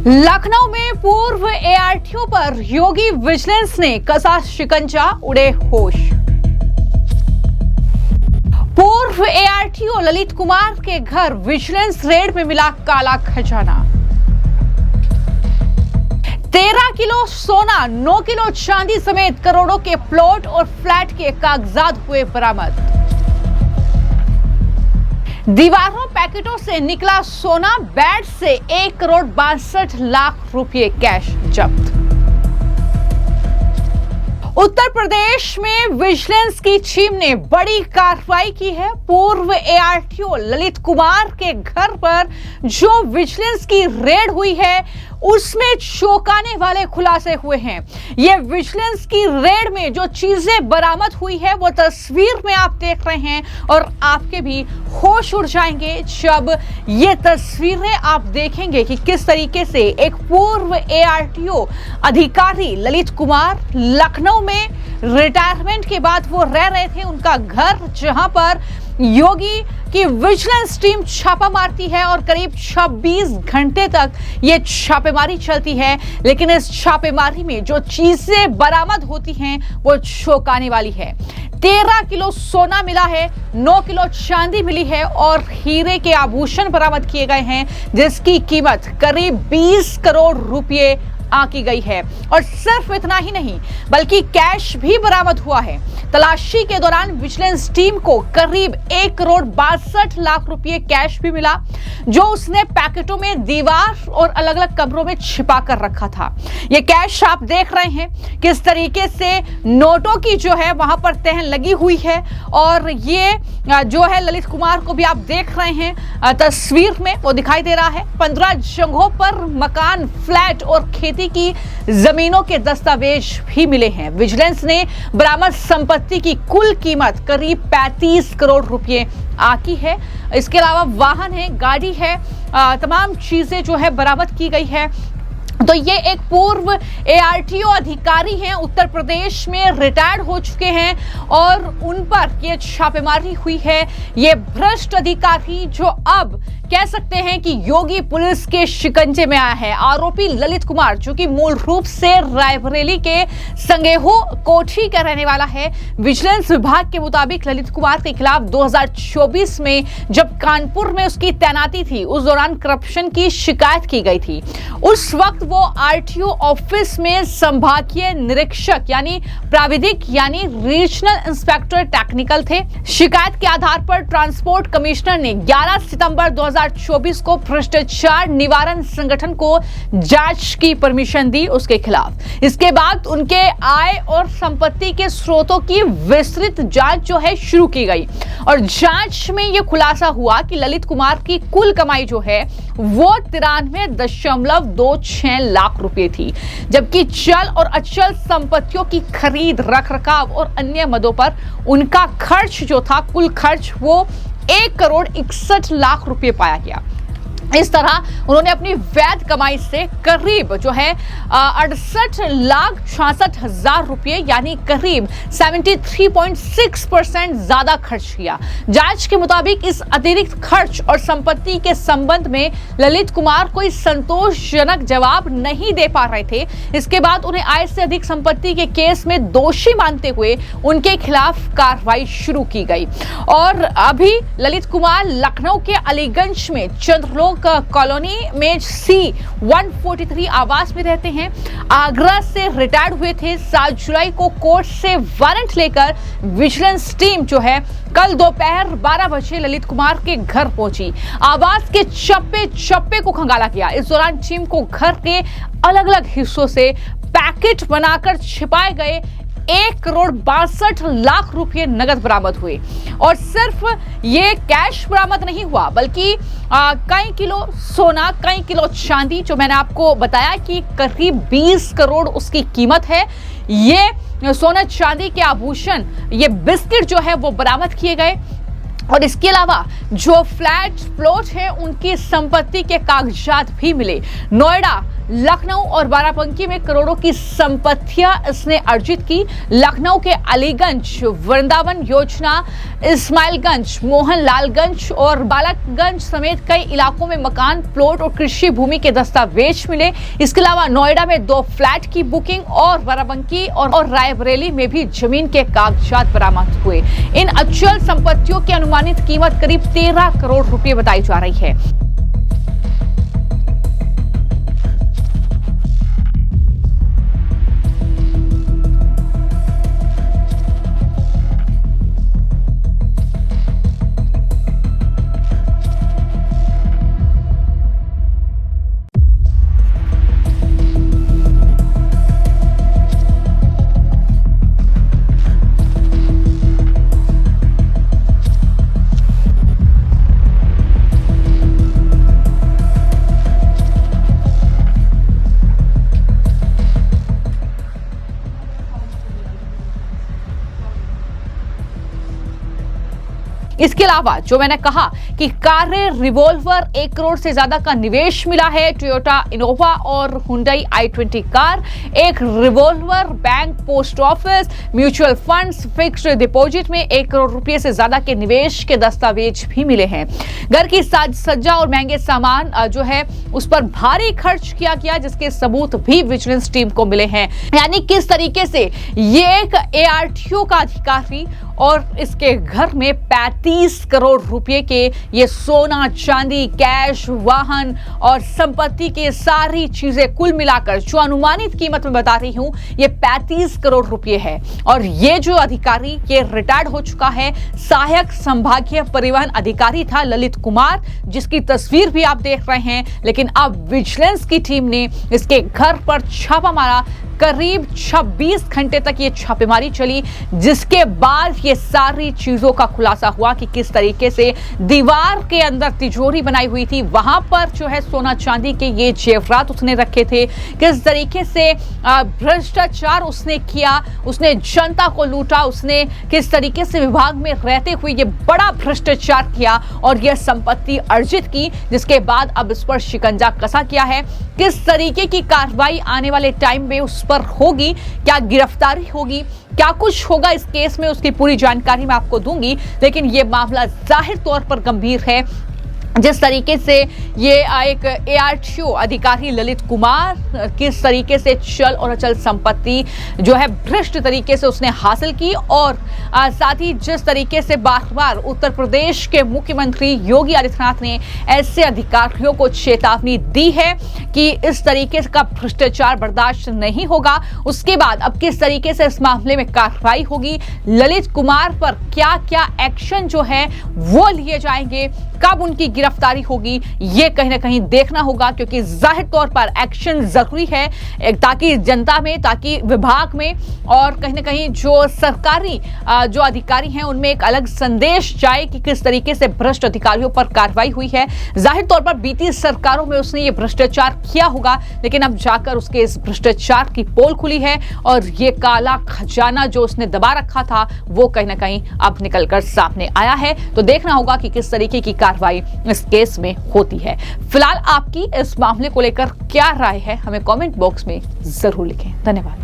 लखनऊ में पूर्व एआरटीओ पर योगी विजिलेंस ने कसा शिकंजा, उड़े होश। पूर्व एआरटीओ ललित कुमार के घर विजिलेंस रेड में मिला काला खजाना। 13 किलो सोना, 9 किलो चांदी समेत करोड़ों के प्लॉट और फ्लैट के कागजात हुए बरामद। दीवारों पैकेटों से निकला सोना, बेड से 1 करोड़ 62 लाख रुपए कैश जब्त। उत्तर प्रदेश में विजिलेंस की टीम ने बड़ी कार्रवाई की है। पूर्व एआरटीओ ललित कुमार के घर पर जो विजिलेंस की रेड हुई है उसमें चौंकाने वाले खुलासे हुए हैं। ये विजिलेंस की रेड में जो चीजें बरामद हुई है वो तस्वीर में आप देख रहे हैं और आपके भी होश उड़ जाएंगे जब ये तस्वीरें आप देखेंगे कि किस तरीके से एक पूर्व एआरटीओ अधिकारी ललित कुमार लखनऊ में रिटायरमेंट के बाद वो रह रहे थे। उनका घर जहां पर योगी की विजिलेंस टीम छापा मारती है और करीब 26 घंटे तक ये छापेमारी चलती है, लेकिन इस छापेमारी में जो चीजें बरामद होती हैं वो चौंकाने वाली है। 13 किलो सोना मिला है, 9 किलो चांदी मिली है और हीरे के आभूषण बरामद किए गए हैं जिसकी कीमत करीब 20 करोड़ रुपए आंकी गई है। और सिर्फ इतना ही नहीं बल्कि कैश भी बरामद हुआ है। तलाशी के दौरान विजिलेंस टीम को करीब 1 करोड़ 62 लाख रुपए कैश भी मिला जो उसने पैकेटों में दीवार और अलग अलग कमरों में छिपा कर रखा था। ये कैश आप देख रहे हैं किस तरीके से नोटों की जो है वहां पर तह लगी हुई है और ये जो है ललित कुमार को भी आप देख रहे हैं तस्वीर में वो दिखाई दे रहा है। 15 जगहों पर मकान, फ्लैट और खेती की जमीनों के दस्तावेज भी मिले हैं। विजिलेंस ने बरामद संपत्ति की कुल कीमत करीब 35 करोड़ रुपए आकी है। इसके अलावा वाहन है, गाड़ी है, तमाम चीजें जो है बरामद की गई है। तो ये एक पूर्व एआरटीओ अधिकारी हैं, उत्तर प्रदेश में रिटायर्ड हो चुके हैं और उन पर ये छापेमारी हुई है। ये भ्रष्ट अधिकारी जो अब कह सकते हैं कि योगी पुलिस के शिकंजे में आया है। आरोपी ललित कुमार जो कि मूल रूप से रायबरेली के संगेहो कोठी का रहने वाला है। विजिलेंस विभाग के मुताबिक ललित कुमार के खिलाफ 2024 में जब कानपुर में उसकी तैनाती थी उस दौरान करप्शन की शिकायत की गई थी। उस वक्त वो आरटीओ ऑफिस में संभागीय निरीक्षक यानी प्राविधिक यानी रीजनल इंस्पेक्टर टेक्निकल थे। शिकायत के आधार पर ट्रांसपोर्ट कमिश्नर ने 11 सितंबर 2024 को भ्रष्टाचार निवारण संगठन को जांच की परमिशन दी उसके खिलाफ। इसके बाद उनके आय और संपत्ति के स्रोतों की विस्तृत जांच जो है शुरू की गई और जांच में यह खुलासा हुआ कि ललित कुमार की कुल कमाई जो है वो 93.26 लाख रुपए थी, जबकि चल और अचल संपत्तियों की खरीद, रखरखाव और अन्य मदों पर उनका खर्च जो था, कुल खर्च वो 1 करोड़ 61 लाख रुपए पाया गया। इस तरह उन्होंने अपनी वैध कमाई से करीब जो है 68,66,000 रुपए यानी करीब 73.6% ज्यादा खर्च किया। जांच के मुताबिक इस अतिरिक्त खर्च और संपत्ति के संबंध में ललित कुमार कोई संतोषजनक जवाब नहीं दे पा रहे थे। इसके बाद उन्हें आय से अधिक संपत्ति के केस में दोषी मानते हुए उनके खिलाफ कार्रवाई शुरू की गई और अभी ललित कुमार लखनऊ के अलीगंज में चंद्रलोक कॉलोनी में C143 आवास में रहते हैं। आगरा से रिटायर्ड हुए थे। 7 जुलाई को कोर्ट से वारंट लेकर विजिलेंस टीम जो है कल दोपहर 12 बजे ललित कुमार के घर पहुंची। आवास के चप्पे चप्पे को खंगाला गया। इस दौरान टीम को घर के अलग अलग हिस्सों से पैकेट बनाकर छिपाए गए 1 करोड़ 62 लाख रुपए नगद बरामद हुए और सिर्फ ये कैश बरामद नहीं हुआ बल्कि कई किलो सोना, कई किलो चांदी जो मैंने आपको बताया कि करीब 20 करोड़ उसकी कीमत है। ये सोना चांदी के आभूषण, ये बिस्किट जो है वो बरामद किए गए और इसके अलावा जो फ्लैट प्लॉट है उनकी संपत्ति के कागजात भी मिले। नोएडा लखनऊ और बाराबंकी में करोड़ों की संपत्तियां इसने अर्जित की। लखनऊ के अलीगंज, वृंदावन योजना, इस्माइलगंज, मोहनलालगंज और बालकगंज समेत कई इलाकों में मकान, प्लॉट और कृषि भूमि के दस्तावेज मिले। इसके अलावा नोएडा में 2 फ्लैट की बुकिंग और बाराबंकी और रायबरेली में भी जमीन के कागजात बरामद हुए। इन अचल संपत्तियों की अनुमानित कीमत करीब 13 करोड़ रुपए बताई जा रही है। इसके अलावा जो मैंने कहा कि कारें, रिवॉल्वर, 1 करोड़ से ज्यादा का निवेश मिला है। टोयोटा इनोवा और हुंडई i20 कार, एक revolver, bank, post office, mutual funds, fixed deposit में 1 करोड़ रुपए से ज्यादा के निवेश के दस्तावेज भी मिले हैं। घर की साज सज्जा और महंगे सामान जो है उस पर भारी खर्च किया गया, जिसके सबूत भी विजिलेंस टीम को मिले हैं। यानी किस तरीके से ये एक ARTO का अधिकारी और इसके घर में 35 करोड़ रुपए के ये सोना, चांदी, कैश, वाहन और संपत्ति के सारी चीजें कुल मिलाकर जो अनुमानित कीमत में बता रही हूं ये 35 करोड़ रुपए है। और ये जो अधिकारी ये रिटायर्ड हो चुका है, सहायक संभागीय परिवहन अधिकारी था ललित कुमार, जिसकी तस्वीर भी आप देख रहे हैं। लेकिन अब विजिलेंस की टीम ने इसके घर पर छापा मारा। करीब 26 घंटे तक ये छापेमारी चली, जिसके बाद ये सारी चीजों का खुलासा हुआ कि किस तरीके से दीवार के अंदर तिजोरी बनाई हुई थी, वहां पर जो है सोना चांदी के ये जेवरात उसने रखे थे, किस तरीके से भ्रष्टाचार उसने किया, उसने जनता को लूटा, उसने किस तरीके से विभाग में रहते हुए ये बड़ा भ्रष्टाचार किया और यह संपत्ति अर्जित की, जिसके बाद अब इस पर शिकंजा कसा किया है। किस तरीके की कार्रवाई आने वाले टाइम में उस पर होगी, क्या गिरफ्तारी होगी, क्या कुछ होगा इस केस में, उसकी पूरी जानकारी मैं आपको दूंगी। लेकिन यह मामला जाहिर तौर पर गंभीर है। जिस तरीके से ये एक ARTO अधिकारी ललित कुमार किस तरीके से चल और अचल संपत्ति जो है भ्रष्ट तरीके से उसने हासिल की, और साथ ही जिस तरीके से बार बार उत्तर प्रदेश के मुख्यमंत्री योगी आदित्यनाथ ने ऐसे अधिकारियों को चेतावनी दी है कि इस तरीके का भ्रष्टाचार बर्दाश्त नहीं होगा। उसके बाद अब किस तरीके से इस मामले में कार्रवाई होगी, ललित कुमार पर क्या क्या एक्शन जो है वो लिए जाएंगे, कब उनकी गिरफ्तारी होगी, ये कहीं ना कहीं देखना होगा। क्योंकि जाहिर तौर पर एक्शन जरूरी है ताकि जनता में, ताकि विभाग में और कहीं ना कहीं जो सरकारी जो अधिकारी हैं उनमें एक अलग संदेश जाए कि किस तरीके से भ्रष्ट अधिकारियों पर कार्रवाई हुई है। जाहिर तौर पर बीती सरकारों में उसने ये भ्रष्टाचार किया होगा, लेकिन अब जाकर उसके इस भ्रष्टाचार की पोल खुली है और ये काला खजाना जो उसने दबा रखा था वो कहीं ना कहीं अब निकलकर सामने आया है। तो देखना होगा कि किस तरीके की कार्रवाई इस केस में होती है। फिलहाल आपकी इस मामले को लेकर क्या राय है, हमें कमेंट बॉक्स में जरूर लिखें। धन्यवाद।